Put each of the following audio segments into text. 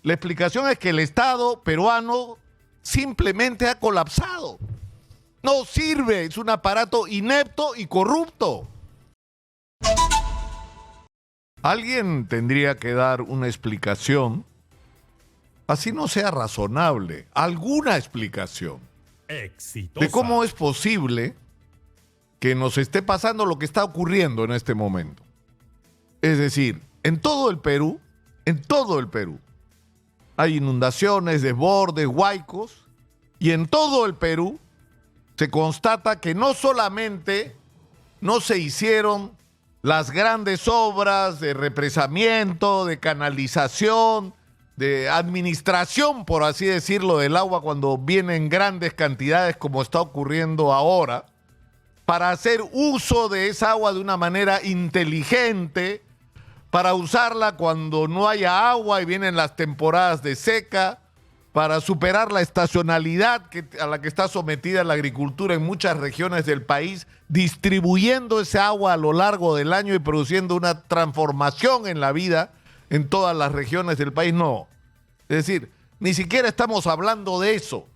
La explicación es que el Estado peruano simplemente ha colapsado. No sirve, es un aparato inepto y corrupto. Alguien tendría que dar una explicación, así no sea razonable, alguna explicación de cómo es posible que nos esté pasando lo que está ocurriendo en este momento. Es decir, en todo el Perú, hay inundaciones, desbordes, huaicos, y en todo el Perú se constata que no solamente no se hicieron las grandes obras de represamiento, de canalización, de administración, por así decirlo, del agua cuando vienen grandes cantidades como está ocurriendo ahora, para hacer uso de esa agua de una manera inteligente, para usarla cuando no haya agua y vienen las temporadas de seca, para superar la estacionalidad a la que está sometida la agricultura en muchas regiones del país, distribuyendo ese agua a lo largo del año y produciendo una transformación en la vida en todas las regiones del país. No. Es decir, ni siquiera estamos hablando de eso.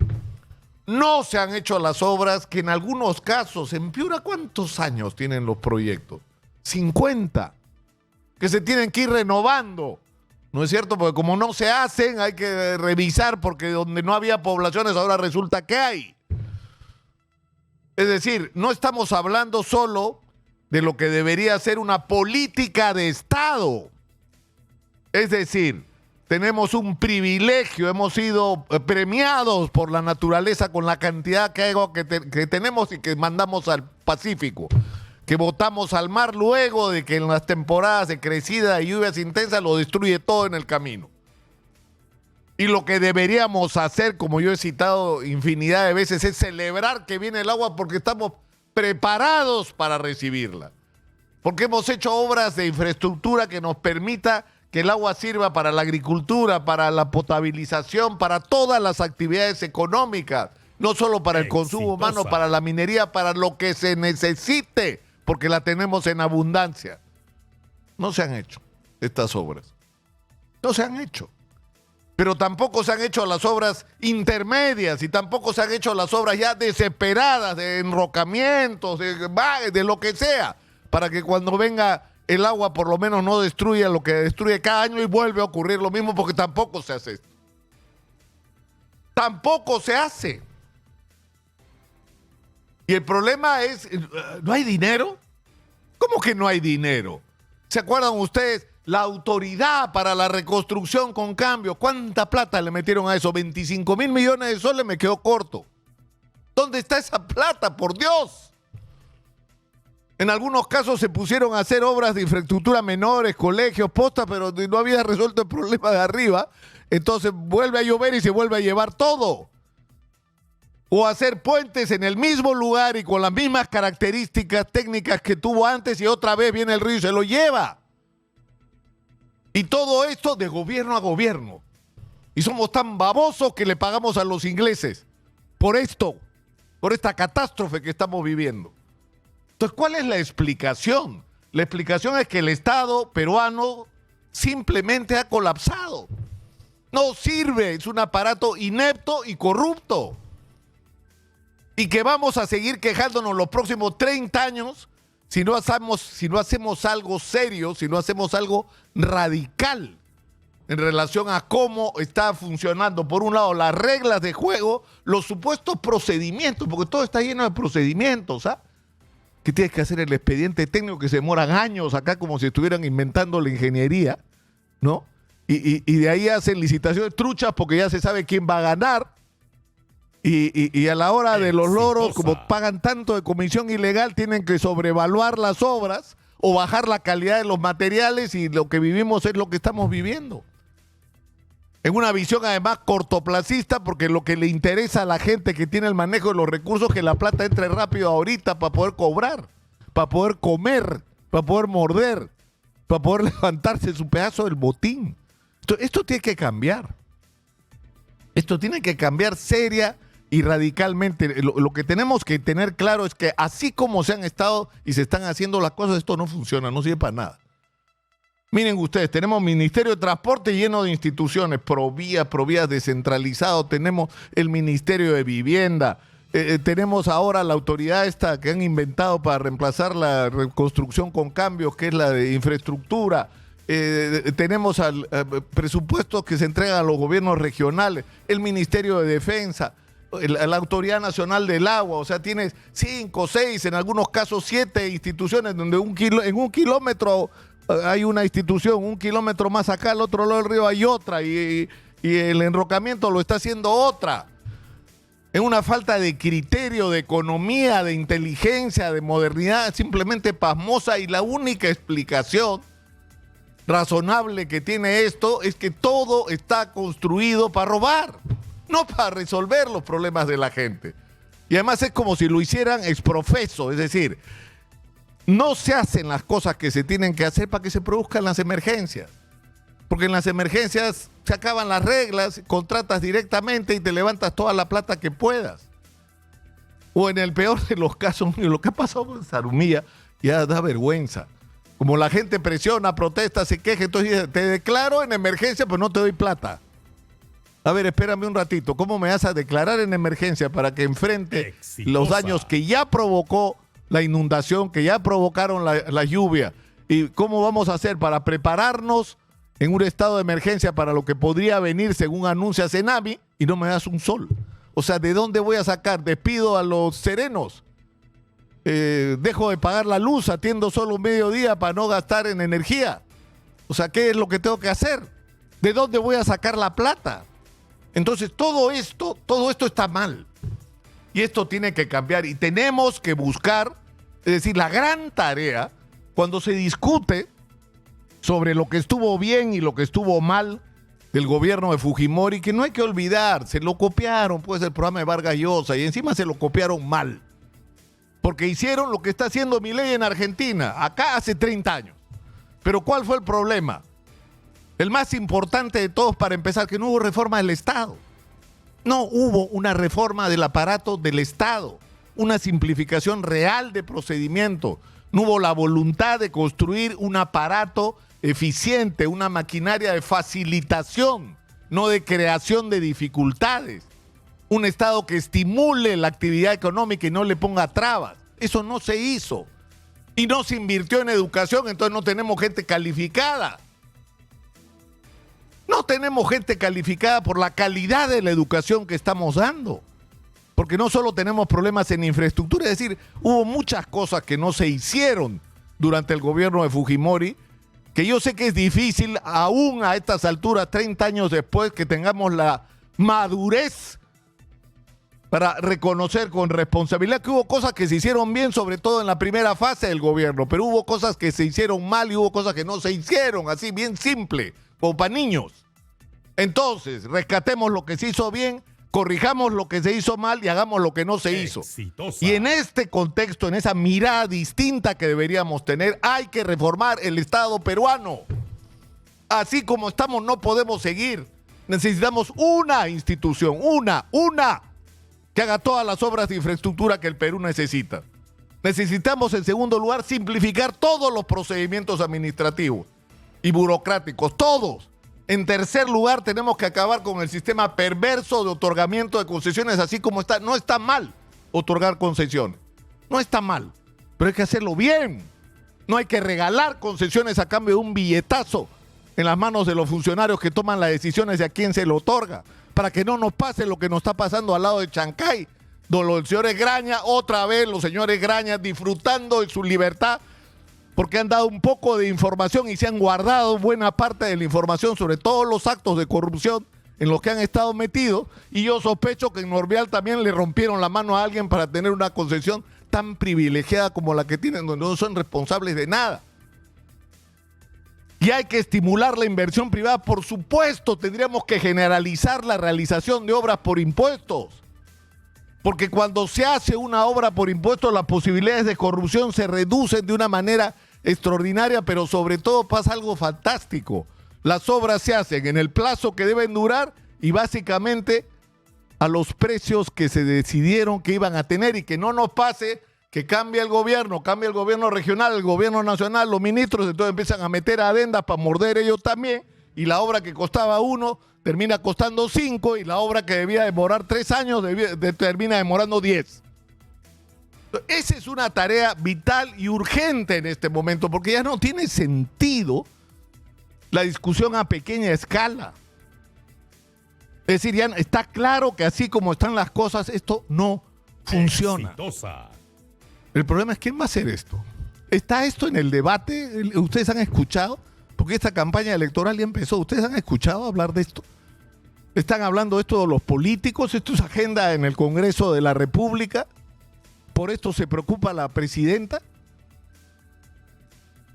No se han hecho las obras que en algunos casos, en Piura, ¿cuántos años tienen los proyectos? 50. Que se tienen que ir renovando. ¿No es cierto? Porque como no se hacen, hay que revisar porque donde no había poblaciones ahora resulta que hay. Es decir, no estamos hablando solo de lo que debería ser una política de Estado. Es decir, tenemos un privilegio, hemos sido premiados por la naturaleza con la cantidad de agua que tenemos y que mandamos al Pacífico, que botamos al mar luego de que en las temporadas de crecida y lluvias intensas lo destruye todo en el camino. Y lo que deberíamos hacer, como yo he citado infinidad de veces, es celebrar que viene el agua porque estamos preparados para recibirla. Porque hemos hecho obras de infraestructura que nos permita que el agua sirva para la agricultura, para la potabilización, para todas las actividades económicas, no solo para el consumo humano, para la minería, para lo que se necesite, porque la tenemos en abundancia. No se han hecho estas obras. No se han hecho. Pero tampoco se han hecho las obras intermedias y tampoco se han hecho las obras ya desesperadas de enrocamientos, de lo que sea, para que cuando venga el agua por lo menos no destruya lo que destruye cada año y vuelve a ocurrir lo mismo, porque tampoco se hace esto. Tampoco se hace. Y el problema es, ¿no hay dinero? ¿Cómo que no hay dinero? ¿Se acuerdan ustedes? La autoridad para la reconstrucción con cambio, ¿cuánta plata le metieron a eso? 25.000 millones de soles, me quedó corto. ¿Dónde está esa plata, por Dios? En algunos casos se pusieron a hacer obras de infraestructura menores, colegios, postas, pero no había resuelto el problema de arriba. Entonces vuelve a llover y se vuelve a llevar todo. O hacer puentes en el mismo lugar y con las mismas características técnicas que tuvo antes y otra vez viene el río y se lo lleva. Y todo esto de gobierno a gobierno. Y somos tan babosos que le pagamos a los ingleses por esto, por esta catástrofe que estamos viviendo. Entonces, ¿cuál es la explicación? La explicación es que el Estado peruano simplemente ha colapsado. No sirve, es un aparato inepto y corrupto. Y que vamos a seguir quejándonos los próximos 30 años si no hacemos algo serio, si no hacemos algo radical en relación a cómo está funcionando, por un lado, las reglas de juego, los supuestos procedimientos, porque todo está lleno de procedimientos, ¿ah? Que tienes que hacer el expediente técnico que se demoran años acá como si estuvieran inventando la ingeniería, ¿no? Y de ahí hacen licitaciones truchas porque ya se sabe quién va a ganar. Y a la hora de los loros, como pagan tanto de comisión ilegal, tienen que sobrevaluar las obras o bajar la calidad de los materiales, y lo que vivimos es lo que estamos viviendo. En una visión además cortoplacista, porque lo que le interesa a la gente que tiene el manejo de los recursos es que la plata entre rápido ahorita para poder cobrar, para poder comer, para poder morder, para poder levantarse su pedazo del botín. Esto tiene que cambiar. Esto tiene que cambiar seria y radicalmente. Lo que tenemos que tener claro es que así como se han estado y se están haciendo las cosas, esto no funciona, no sirve para nada. Miren ustedes, tenemos Ministerio de Transporte lleno de instituciones, Provías descentralizado, tenemos el Ministerio de Vivienda, tenemos ahora la autoridad esta que han inventado para reemplazar la reconstrucción con cambios, que es la de infraestructura. Tenemos presupuestos que se entregan a los gobiernos regionales, el Ministerio de Defensa, la Autoridad Nacional del Agua. O sea, tienes 5, 6, en algunos casos 7 instituciones donde en un kilómetro hay una institución, 1 kilómetro más acá, al otro lado del río hay otra, y el enrocamiento lo está haciendo otra. Es una falta de criterio, de economía, de inteligencia, de modernidad, simplemente pasmosa, y la única explicación razonable que tiene esto es que todo está construido para robar, no para resolver los problemas de la gente. Y además es como si lo hicieran ex profeso, es decir, no se hacen las cosas que se tienen que hacer para que se produzcan las emergencias. Porque en las emergencias se acaban las reglas, contratas directamente y te levantas toda la plata que puedas. O en el peor de los casos, lo que ha pasado en Zarumilla ya da vergüenza. Como la gente presiona, protesta, se queja, entonces dice, te declaro en emergencia, pues no te doy plata. A ver, espérame un ratito, ¿cómo me vas a declarar en emergencia para que enfrente los daños que ya provocó la inundación, que ya provocaron la lluvia? ¿Y cómo vamos a hacer para prepararnos en un estado de emergencia para lo que podría venir según anuncia Cenami y no me das un sol? O sea, ¿de dónde voy a sacar? ¿Despido a los serenos? ¿Dejo de pagar la luz? ¿Atiendo solo un mediodía para no gastar en energía? O sea, ¿qué es lo que tengo que hacer? ¿De dónde voy a sacar la plata? Entonces, todo esto está mal. Y esto tiene que cambiar y tenemos que buscar, es decir, la gran tarea cuando se discute sobre lo que estuvo bien y lo que estuvo mal del gobierno de Fujimori, que no hay que olvidar, se lo copiaron, pues, el programa de Vargas Llosa, y encima se lo copiaron mal. Porque hicieron lo que está haciendo Milei en Argentina, acá hace 30 años. Pero ¿cuál fue el problema? El más importante de todos, para empezar, que no hubo reforma del Estado. No hubo una reforma del aparato del Estado, una simplificación real de procedimiento. No hubo la voluntad de construir un aparato eficiente, una maquinaria de facilitación, no de creación de dificultades. Un Estado que estimule la actividad económica y no le ponga trabas. Eso no se hizo. Y no se invirtió en educación, entonces no tenemos gente calificada. No tenemos gente calificada por la calidad de la educación que estamos dando. Porque no solo tenemos problemas en infraestructura, es decir, hubo muchas cosas que no se hicieron durante el gobierno de Fujimori, que yo sé que es difícil, aún a estas alturas, 30 años después, que tengamos la madurez para reconocer con responsabilidad que hubo cosas que se hicieron bien, sobre todo en la primera fase del gobierno, pero hubo cosas que se hicieron mal y hubo cosas que no se hicieron, así bien simple, como para niños. Entonces, rescatemos lo que se hizo bien, corrijamos lo que se hizo mal y hagamos lo que no se hizo. Y en este contexto, en esa mirada distinta que deberíamos tener, hay que reformar el Estado peruano. Así como estamos, no podemos seguir. Necesitamos una institución, una, que haga todas las obras de infraestructura que el Perú necesita. Necesitamos, en segundo lugar, simplificar todos los procedimientos administrativos y burocráticos, todos. En tercer lugar, tenemos que acabar con el sistema perverso de otorgamiento de concesiones, así como está. No está mal otorgar concesiones, no está mal, pero hay que hacerlo bien. No hay que regalar concesiones a cambio de un billetazo en las manos de los funcionarios que toman las decisiones de a quién se lo otorga, para que no nos pase lo que nos está pasando al lado de Chancay, donde los señores Graña, otra vez los señores Graña disfrutando de su libertad, porque han dado un poco de información y se han guardado buena parte de la información sobre todos los actos de corrupción en los que han estado metidos, y yo sospecho que en Norvial también le rompieron la mano a alguien para tener una concesión tan privilegiada como la que tienen, donde no son responsables de nada. Y hay que estimular la inversión privada, por supuesto, tendríamos que generalizar la realización de obras por impuestos. Porque cuando se hace una obra por impuestos, las posibilidades de corrupción se reducen de una manera extraordinaria, pero sobre todo pasa algo fantástico. Las obras se hacen en el plazo que deben durar y básicamente a los precios que se decidieron que iban a tener, y que no nos pase que cambia el gobierno regional, el gobierno nacional, los ministros, entonces empiezan a meter adendas para morder ellos también, y la obra que costaba 1 termina costando 5, y la obra que debía demorar 3 años termina demorando 10. Esa es una tarea vital y urgente en este momento, porque ya no tiene sentido la discusión a pequeña escala. Es decir, ya está claro que así como están las cosas, esto no funciona. Exitosa. El problema es quién va a hacer esto. ¿Está esto en el debate? ¿Ustedes han escuchado? Porque esta campaña electoral ya empezó. ¿Ustedes han escuchado hablar de esto? ¿Están hablando de esto los políticos? ¿Esto es agenda en el Congreso de la República? ¿Por esto se preocupa la presidenta?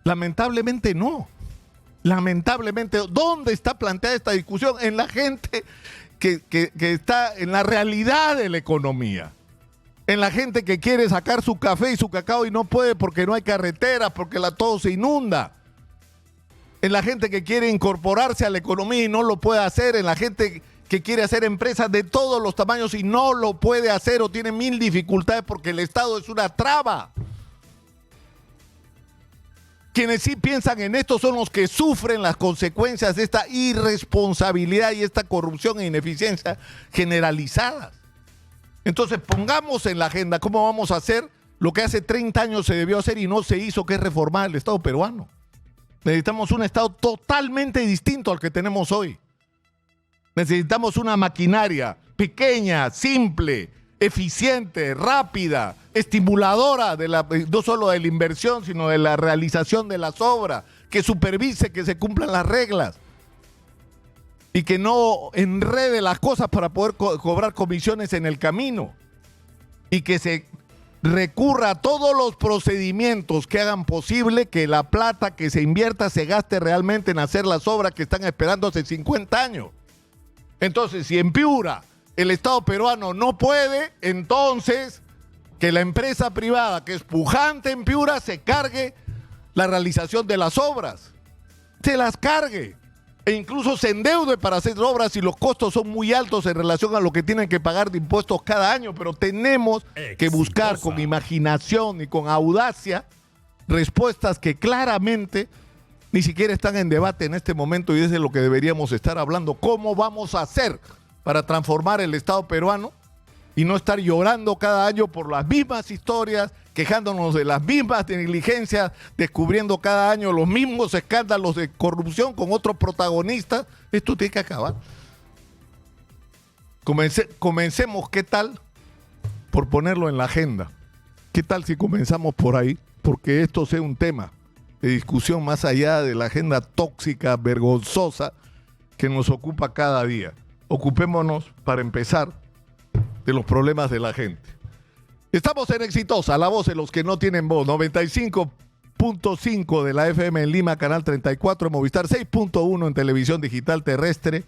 Lamentablemente no. Lamentablemente, ¿dónde está planteada esta discusión? En la gente que está en la realidad de la economía. En la gente que quiere sacar su café y su cacao y no puede porque no hay carreteras, porque todo se inunda. En la gente que quiere incorporarse a la economía y no lo puede hacer. En la gente que quiere hacer empresas de todos los tamaños y no lo puede hacer o tiene 1000 dificultades porque el Estado es una traba. Quienes sí piensan en esto son los que sufren las consecuencias de esta irresponsabilidad y esta corrupción e ineficiencia generalizadas. Entonces pongamos en la agenda cómo vamos a hacer lo que hace 30 años se debió hacer y no se hizo, que es reformar el Estado peruano. Necesitamos un Estado totalmente distinto al que tenemos hoy. Necesitamos una maquinaria pequeña, simple, eficiente, rápida, estimuladora no solo de la inversión, sino de la realización de las obras, que supervise que se cumplan las reglas y que no enrede las cosas para poder cobrar comisiones en el camino, y que se recurra a todos los procedimientos que hagan posible que la plata que se invierta se gaste realmente en hacer las obras que están esperando hace 50 años. Entonces, si en Piura el Estado peruano no puede, entonces que la empresa privada que es pujante en Piura se cargue la realización de las obras. Se las cargue. E incluso se endeude para hacer obras y los costos son muy altos en relación a lo que tienen que pagar de impuestos cada año, pero tenemos que buscar con imaginación y con audacia respuestas que claramente ni siquiera están en debate en este momento, y es de lo que deberíamos estar hablando. ¿Cómo vamos a hacer para transformar el Estado peruano y no estar llorando cada año por las mismas historias, quejándonos de las mismas negligencias, descubriendo cada año los mismos escándalos de corrupción con otros protagonistas? Esto tiene que acabar. Comencemos, ¿qué tal? Por ponerlo en la agenda. ¿Qué tal si comenzamos por ahí? Porque esto sea un tema de discusión más allá de la agenda tóxica, vergonzosa que nos ocupa cada día. Ocupémonos, para empezar, de los problemas de la gente. Estamos en Exitosa, la voz de los que no tienen voz. 95.5 de la FM en Lima, canal 34 en Movistar, 6.1 en televisión digital terrestre,